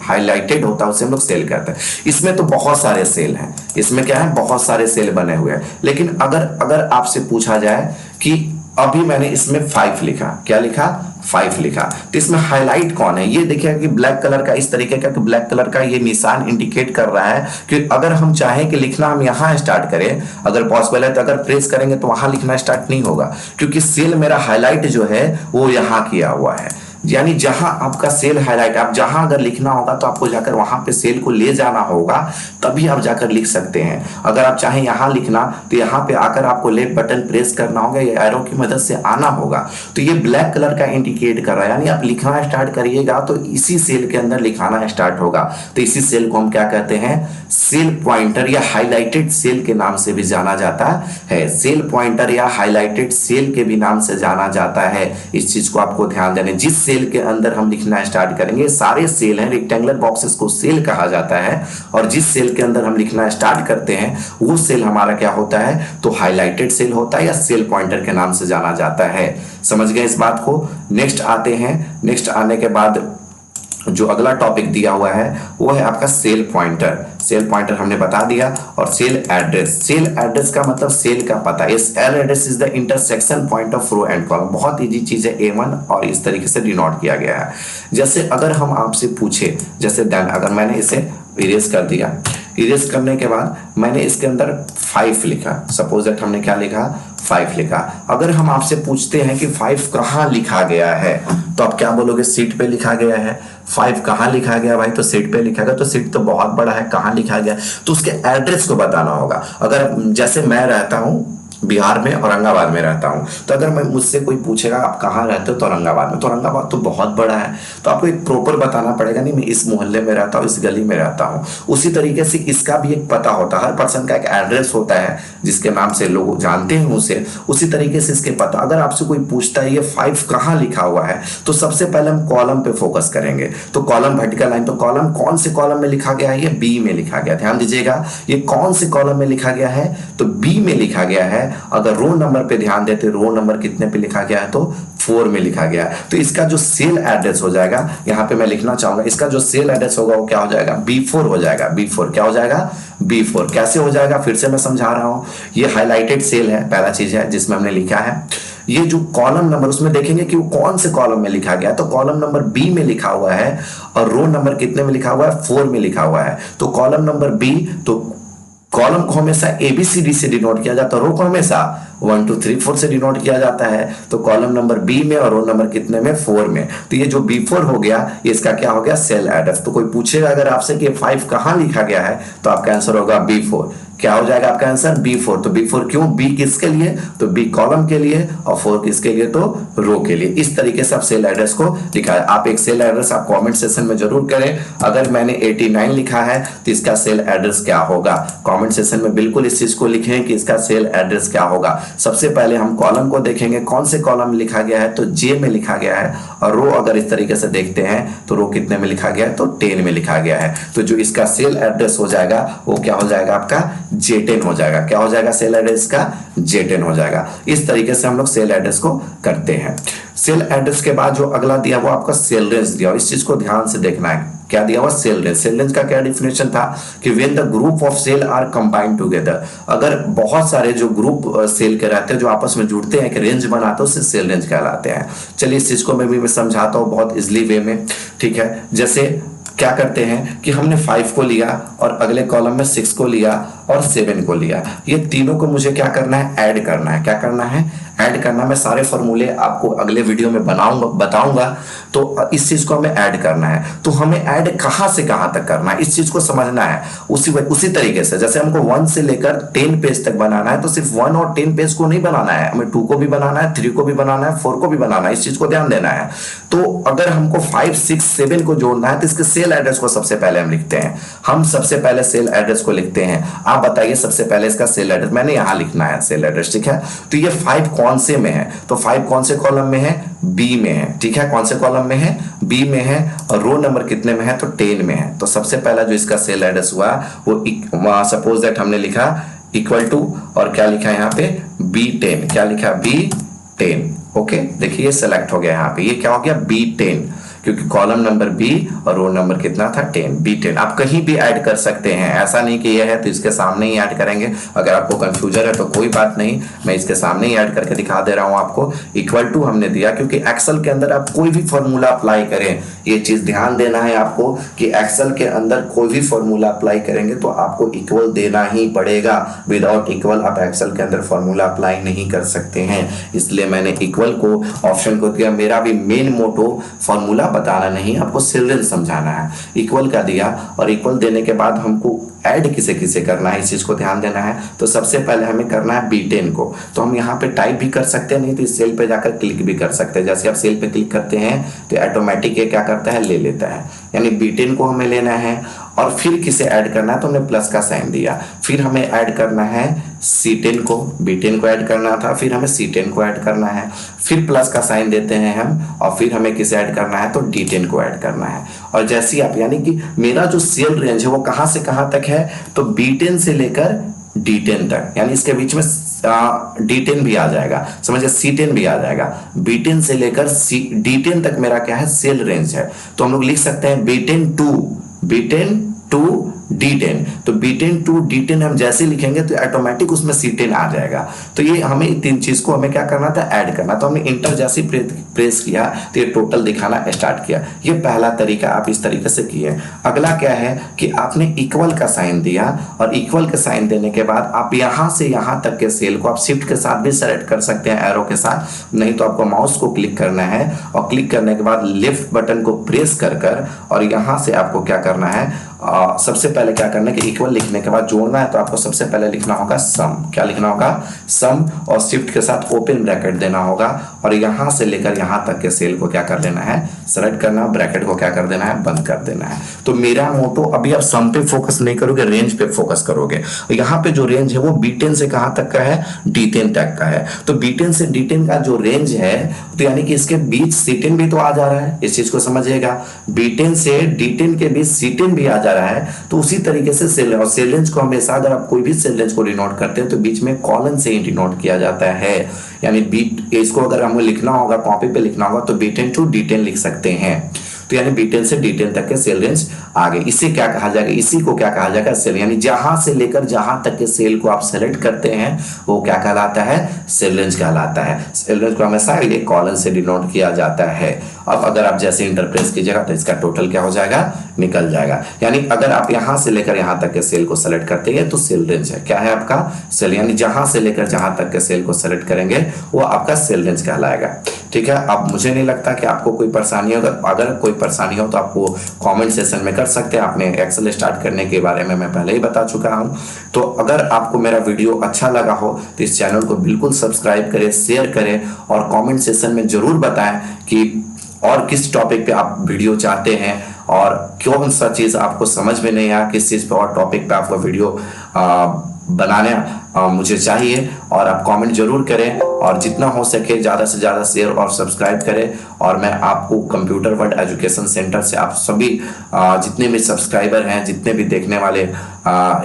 हाईलाइटेड होता है उसे हम लोग सेल कहते हैं। इसमें तो बहुत सारे सेल हैं, इसमें क्या है? बहुत सारे सेल बने हुए हैं। लेकिन अगर आपसे पूछा जाए कि अभी मैंने इसमें 5 लिखा, क्या लिखा? 5 लिखा, तो इसमें हाईलाइट कौन है? ये देखिए कि ब्लैक कलर का, इस तरीके का कि ब्लैक कलर का ये निशान इंडिकेट कर रहा है कि अगर हम चाहें कि लिखना हम यहाँ स्टार्ट करें, अगर पॉसिबल है तो अगर प्रेस करेंगे तो वहां लिखना स्टार्ट नहीं होगा, क्योंकि सेल मेरा हाईलाइट जो है वो यहाँ किया हुआ है। यानी जहां आपका सेल हाईलाइट, आप जहां अगर लिखना होगा तो आपको जाकर वहां पे सेल को ले जाना होगा, तभी आप जाकर लिख सकते हैं। अगर आप चाहें यहां लिखना तो यहां पे आकर आपको लेफ्ट बटन प्रेस करना होगा या एरो की मदद से आना होगा। तो ये ब्लैक कलर का इंडिकेट कर रहा है, यानी आप लिखना स्टार्ट करिएगा तो इसी सेल के अंदर लिखाना स्टार्ट होगा। तो इसी सेल को हम क्या कहते हैं? सेल पॉइंटर या हाईलाइटेड सेल के नाम से भी जाना जाता है। सेल पॉइंटर या हाईलाइटेड सेल के भी नाम से जाना जाता है। इस चीज को आपको ध्यान देना। जिस सेल के अंदर हम लिखना स्टार्ट करेंगे, सारे सेल हैं, रेक्टेंगुलर बॉक्सेस को सेल कहा जाता है, और जिस सेल के अंदर हम लिखना स्टार्ट करते हैं वो सेल हमारा क्या होता है? तो हाईलाइटेड सेल होता है या सेल पॉइंटर के नाम से जाना जाता है। समझ गए इस बात को? नेक्स्ट आते हैं, नेक्स्ट आने के बाद जो अगला टॉपिक दिया हुआ है वो है आपका सेल पॉइंटर। सेल पॉइंटर हमने बता दिया। और सेल एड्रेस, सेल एड्रेस का मतलब सेल का पता। Cell address is the intersection point of row and column. बहुत इजी चीज है, A1, और इस तरीके से डिनोट किया गया है। जैसे अगर हम आपसे पूछे, जैसे देन अगर मैंने इसे इरेज कर दिया, इरेज करने के बाद मैंने इसके अंदर 5 लिखा, सपोज दैट हमने क्या लिखा? 5 लिखा। अगर हम आपसे पूछते हैं कि 5 कहाँ लिखा गया है, तो आप क्या बोलोगे? सीट पे लिखा गया है। 5 कहाँ लिखा गया भाई? तो सीट पे लिखा गया। तो सीट तो बहुत बड़ा है, कहाँ लिखा गया? तो उसके एड्रेस को बताना होगा। अगर जैसे मैं रहता हूँ बिहार में, औरंगाबाद में रहता हूँ, तो अगर मैं मुझसे कोई पूछेगा आप कहाँ रहते हो, तो औरंगाबाद में। तो औरंगाबाद तो बहुत बड़ा है, तो आपको एक प्रॉपर बताना पड़ेगा, नहीं मैं इस मोहल्ले में रहता हूँ, इस गली में रहता हूँ। उसी तरीके से इसका भी एक पता होता है, हर पर्सन का एक एड्रेस होता है जिसके नाम से लोग जानते हैं उसे। उसी तरीके से इसके पता, अगर आपसे कोई पूछता है ये 5 कहाँ लिखा हुआ है, तो सबसे पहले हम कॉलम पे फोकस करेंगे। तो कॉलम वर्टिकल लाइन, तो कॉलम कौन से कॉलम में लिखा गया है? ये बी में लिखा गया। ध्यान दीजिएगा, ये कौन से कॉलम में लिखा गया है? तो बी में लिखा गया है। अगर रो नंबर पे ध्यान देते, रो नंबर कितने पे लिखा गया है, तो 4 में लिखा गया है। तो इसका जो सेल एड्रेस हो जाएगा, यहाँ पे मैं लिखना चाहूंगा, इसका जो सेल एड्रेस होगा वो क्या हो जाएगा, B4 हो जाएगा। B4 क्या हो जाएगा, B4 कैसे हो जाएगा, फिर से मैं समझा रहा हूं। ये हाईलाइटेड सेल है, पहला चीज है जिसमें हमने लिखा है। ये जो कॉलम नंबर, उसमें देखेंगे कि वो कौन से कॉलम में लिखा गया, तो कॉलम नंबर बी में लिखा हुआ है और रो नंबर कितने में लिखा हुआ है, 4 में लिखा हुआ है। तो कॉलम नंबर बी, तो कॉलम को हमेशा ABCD से डिनोट किया जाता है, रो को हमेशा 1 2 3 4 से डिनोट किया जाता है। तो कॉलम नंबर बी में और रो नंबर कितने में, 4 में। तो ये जो B4 हो गया, ये इसका क्या हो गया, सेल एड्रेस। तो कोई पूछेगा अगर आपसे कि 5 कहां लिखा गया है, तो आपका आंसर होगा B4। क्या हो जाएगा आपका आंसर, B4। तो B4 क्यों, B किसके लिए, तो B कॉलम के लिए और 4 किसके लिए, तो रो के लिए। इस तरीके से आप सेल एड्रेस को लिखा है। आप एक सेल एड्रेस आप कमेंट सेक्शन में जरूर करें। अगर मैंने 89 लिखा है तो इसका सेल एड्रेस क्या होगा, कमेंट सेक्शन में बिल्कुल इस चीज को लिखें कि इसका सेल एड्रेस क्या होगा। सबसे पहले हम कॉलम को देखेंगे, कौन से कॉलम में लिखा गया है, तो J में लिखा गया है। और रो अगर इस तरीके से देखते हैं तो रो कितने में लिखा गया है, तो 10 में लिखा गया है। तो जो इसका सेल एड्रेस हो जाएगा वो क्या हो जाएगा, आपका J10 हो जाएगा। क्या हो जाएगा, सेल एड्रेस का J10 हो जाएगा। इस तरीके से हम लोग सेल एड्रेस को करते हैं। सेल एड्रेस के बाद जो अगला दिया वो आपका सेल रेंज दिया, इस चीज को ध्यान से देखना है। क्या दिया हुआ, सेल रेंज। सेल रेंज का क्या डिफिनेशन था कि when the group of cell are combined together, अगर बहुत सारे जो ग्रुप सेल के रहते हैं जो आपस में जुड़ते हैं, एक रेंज बनाते हैं, उससे सेल रेंज कहलाते हैं। चलिए इस चीज को मैं समझाता हूँ बहुत इजिली वे में, ठीक है। जैसे क्या करते हैं कि हमने 5 को लिया और अगले कॉलम में 6 को लिया और 7 को लिया। ये तीनों को मुझे क्या करना है, ऐड करना है। क्या करना है, ऐड करना। मैं सारे फॉर्मूले आपको अगले वीडियो में बताऊंगा। तो इस चीज को हमें ऐड करना है। तो हमें ऐड कहां से कहां तक करना है, इस चीज को समझना है। उसी तरीके से जैसे हमको 1 से लेकर 10 पेज तक बनाना है, तो सिर्फ 1 और 10 पेज को नहीं बनाना है, हमें 2 को भी बनाना है, 3 को भी बनाना है, 4 को भी बनाना है। इस चीज को ध्यान देना है। तो अगर हमको 5 6 7 को जोड़ना है तो इसके सेल एड्रेस को सबसे पहले हम लिखते हैं। हम सबसे पहले सेल एड्रेस को लिखते हैं। आप बताइए सबसे पहले इसका सेल एड्रेस, मैंने यहां लिखना है सेल एड्रेस, ठीक है। तो ये 5 कौन से में है, तो 5 कौन से कॉलम में है, बी में है, ठीक है। कौन से कॉलम में है, बी में है। और रो नंबर कितने में है, तो 10 में है। तो सबसे पहला जो इसका सेल एड्रेस हुआ वो सपोज दैट हमने लिखा इक्वल टू, और क्या लिखा है यहाँ पे, B10। क्या लिखा, B10। ओके, देखिए ये सेलेक्ट हो गया यहाँ पे, ये क्या हो गया, B10, क्योंकि कॉलम नंबर बी और रो नंबर कितना था, 10, B10। आप कहीं भी ऐड कर सकते हैं, ऐसा नहीं कि ये है तो इसके सामने ही ऐड करेंगे। अगर आपको कंफ्यूजन है तो कोई बात नहीं, मैं इसके सामने ही ऐड करके दिखा दे रहा हूं आपको। इक्वल टू हमने दिया क्योंकि एक्सेल के अंदर आप कोई भी फॉर्मूला अप्लाई करें, ये चीज ध्यान देना है आपको कि एक्सेल के अंदर कोई भी फॉर्मूला अप्लाई करेंगे तो आपको इक्वल देना ही पड़ेगा। विदाउट इक्वल आप एक्सेल के अंदर फॉर्मूला अप्लाई नहीं कर सकते हैं, इसलिए मैंने इक्वल को ऑप्शन को दिया। मेरा भी मेन मोटो फॉर्मूला बताना नहीं, आपको सेल रेंज समझाना है। इक्वल का दिया और इक्वल देने के बाद हमको ऐड किसे किसे करना है, इस चीज को ध्यान देना है। तो सबसे पहले हमें करना है B10 को। तो हम यहाँ पे टाइप भी कर सकते हैं, नहीं तो इस सेल पे जाकर क्लिक भी कर सकते हैं। जैसे आप सेल पे क्लिक करते हैं तो ऑटोमेटिक ये क्या करता है, ले लेता है। यानी B10 को हमें लेना है और फिर किसे ऐड करना है, तो हमने प्लस का साइन दिया। फिर हमें ऐड करना है C10 को, B10 को ऐड करना था, फिर हमें C10 को ऐड करना है, फिर प्लस का साइन देते हैं हम, और फिर हमें किसे ऐड करना है, तो D10 को ऐड करना है। और जैसे ही आप, यानी कि मेरा जो सेल रेंज है वो कहां से कहां तक है, तो B10 से लेकर D10 तक, यानी इसके बीच में D10 भी आ जाएगा, समझिए C10 भी आ जाएगा। B10 से लेकर D10 तक मेरा क्या है, सेल रेंज है। तो हम लोग लिख सकते हैं B10 to D10। तो B10 to D10 हम जैसे लिखेंगे तो ऑटोमेटिक उसमें C10 आ जाएगा। तो ये हमें तीन चीज को हमें क्या करना था, ऐड करना। तो हमने इंटर जैसे प्रेस किया तो ये टोटल दिखाना स्टार्ट किया। ये पहला तरीका आप इस तरीके से किए। अगला क्या है कि आपने इक्वल का साइन दिया, और इक्वल के साइन देने के बाद आप यहां से यहां तक के सेल को आप शिफ्ट के साथ भी सेलेक्ट कर सकते हैं, एरो के साथ। नहीं तो आपको माउस को क्लिक करना है और क्लिक करने के बाद लेफ्ट बटन को प्रेस कर और यहां से आपको क्या करना है, सबसे पहले क्या करना है कि इक्वल लिखने के बाद जोड़ना है तो आपको सबसे पहले लिखना होगा सम। क्या लिखना होगा, सम, और शिफ्ट के साथ ओपन ब्रैकेट देना होगा, और यहां से लेकर यहां तक के सेल को क्या कर देना है, सेलेक्ट करना, ब्रैकेट को क्या कर देना है, बंद कर देना है। तो मेरा मोटो अभी आप सम पे फोकस नहीं करोगे, रेंज पे फोकस करोगे। यहाँ पे जो रेंज है वो B10 से कहां तक का है, D10 तक का है। तो B10 से D10 का जो रेंज है, तो यानी कि इसके बीच C10 भी तो आ जा रहा है, इस चीज को समझिएगा। B10 से D10 के बीच C10 भी आ जा रहा है, तो उसी तरीके से सेल और सेल रेंज को हमेशा अगर आप कोई भी सेल रेंज को डिनोट करते हैं तो बीच में कॉलन से ही डिनोट किया जाता है। यानी बीट, इसको अगर हमें लिखना होगा, कॉपी पे लिखना होगा तो B10 to D10 लिख सकते हैं। तो यानी B10 से D10 तक के सेल रेंज आ गए। इसे क्या कहा जाएगा, इसी को क्या कहा जाएगा, सेल। यानी जहां से लेकर जहां तक के सेल को आप सेलेक्ट करते हैं वो क्या कहलाता है, सेल रेंज कहलाता है। सेल रेंज को हमेशा एक कॉलन से डिनोट किया जाता है। अब अगर आप जैसे इंटरप्रेस कीजिएगा तो इसका टोटल क्या हो जाएगा, निकल जाएगा। यानी अगर आप यहां से लेकर यहां तक के सेल को सेलेक्ट करते हैं तो सेल रेंज है, क्या है आपका, सेल। यानी जहां से लेकर जहां तक के सेल को सेलेक्ट करेंगे वो आपका सेल रेंज कहलाएगा। ठीक है। अब मुझे नहीं लगता कि आपको कोई परेशानी होगा, अगर कोई परेशानी हो तो आपको कमेंट सेशन में कर सकते हैं। आपने एक्सेल स्टार्ट करने के बारे में मैं पहले ही बता चुका हूं। तो अगर आपको मेरा वीडियो अच्छा लगा हो तो इस चैनल को बिल्कुल सब्सक्राइब करें, शेयर करें और कमेंट सेशन में जरूर बताएं कि और किस टॉपिक पे आप वीडियो चाहते हैं और कौन सा चीज आपको समझ में नहीं आया, किस चीज पे और टॉपिक पे आपको वीडियो बनाने मुझे चाहिए। और आप कमेंट जरूर करें और जितना हो सके ज़्यादा से ज़्यादा शेयर और सब्सक्राइब करें। और मैं आपको कंप्यूटर वर्ल्ड एजुकेशन सेंटर से आप सभी जितने भी सब्सक्राइबर हैं, जितने भी देखने वाले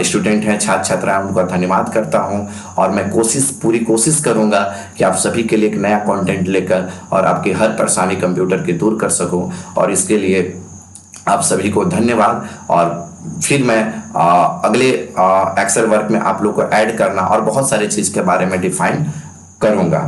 स्टूडेंट हैं, छात्र छात्राएं, उनका धन्यवाद करता हूं। और मैं पूरी कोशिश करूंगा कि आप सभी के लिए एक नया कंटेंट लेकर और आपकी हर परेशानी कंप्यूटर की दूर कर सकूं। और इसके लिए आप सभी को धन्यवाद। और फिर मैं अगले एक्सेल वर्क में आप लोग को ऐड करना और बहुत सारी चीज़ के बारे में डिफाइन करूंगा।